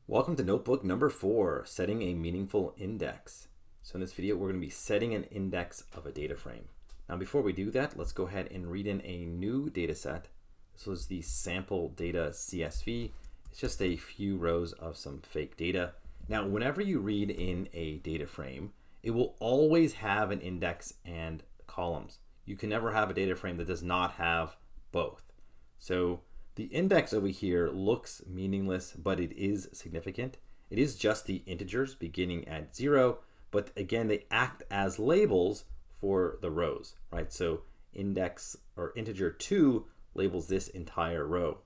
Welcome to notebook number 4, setting a meaningful index. So in this video, we're going to be setting an index of a data frame. Now, before we do that, let's go ahead and read in a new data set. This was the sample data CSV. It's just a few rows of some fake data. Now, whenever you read in a data frame, it will always have an index and columns. You can never have a data frame that does not have both. So the index over here looks meaningless, but it is significant. It is just the integers beginning at 0, but again, they act as labels for the rows, right? So index or integer 2 labels this entire row,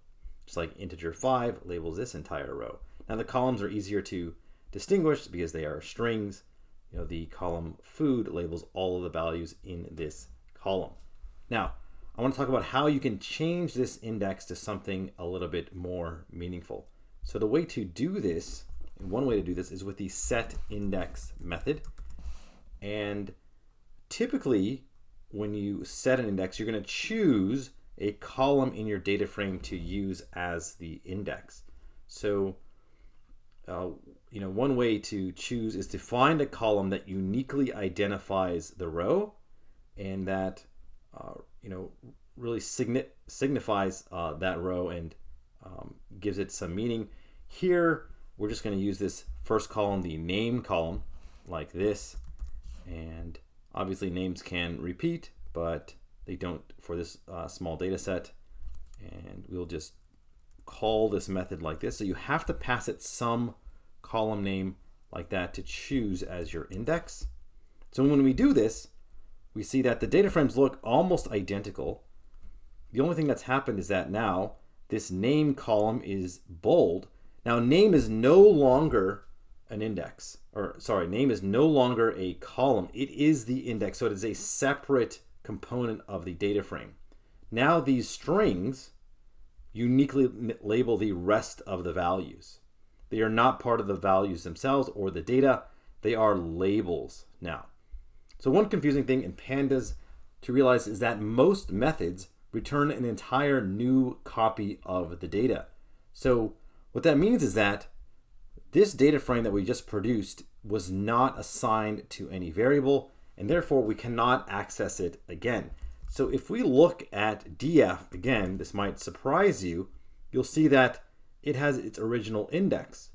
just like integer 5 labels this entire row. Now the columns are easier to distinguish because they are strings. You know, the column food labels all of the values in this column. Now, I want to talk about how you can change this index to something a little bit more meaningful. So the way to do this, and one way to do this is with the setIndex method. And typically, when you set an index, you're going to choose a column in your data frame to use as the index. So, one way to choose is to find a column that uniquely identifies the row and that really signifies that row and gives it some meaning. Here, we're just going to use this first column, the name column, like this. And obviously names can repeat, but they don't for this small data set. And we'll just call this method like this. So you have to pass it some column name like that to choose as your index. So when we do this, we see that the data frames look almost identical. The only thing that's happened is that now this name column is bold. Now name is no longer an index, or sorry, name is no longer a column. It is the index, so it is a separate component of the data frame. Now these strings uniquely label the rest of the values. They are not part of the values themselves or the data. They are labels now. So one confusing thing in pandas to realize is that most methods return an entire new copy of the data. So what that means is that this data frame that we just produced was not assigned to any variable, and therefore we cannot access it again. So if we look at df, again, this might surprise you, you'll see that it has its original index.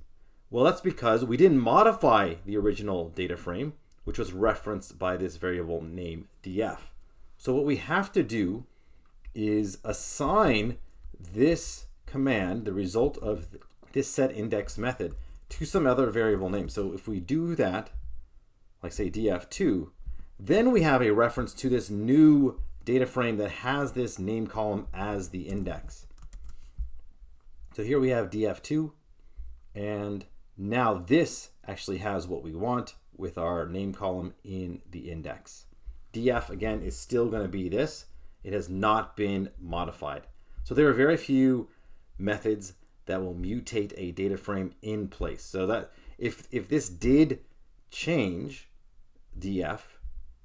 Well, that's because we didn't modify the original data frame, which was referenced by this variable name df. So what we have to do is assign this command, the result of this setIndex method, to some other variable name. So if we do that, like say df2, then we have a reference to this new data frame that has this name column as the index. So here we have df2, and now this actually has what we want with our name column in the index. df, again, is still going to be this. It has not been modified. So there are very few methods that will mutate a data frame in place. So that if this did change df,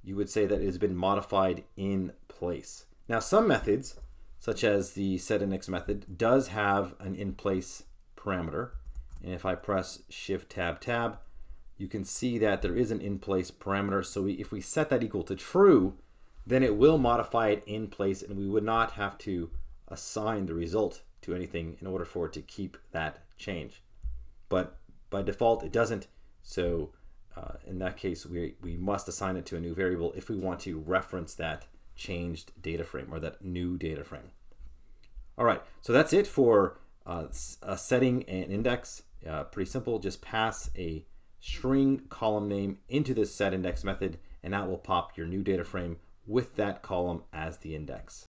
you would say that it has been modified in place. Now some methods, such as the setIndex method, does have an in-place parameter. And if I press Shift Tab Tab, you can see that there is an in-place parameter. So if we set that equal to true, then it will modify it in place, and we would not have to assign the result to anything in order for it to keep that change. But by default, it doesn't. So in that case, we must assign it to a new variable if we want to reference that changed data frame or that new data frame. All right, so that's it for setting an index. Pretty simple, just pass a string column name into this setIndex method, and that will pop your new data frame with that column as the index.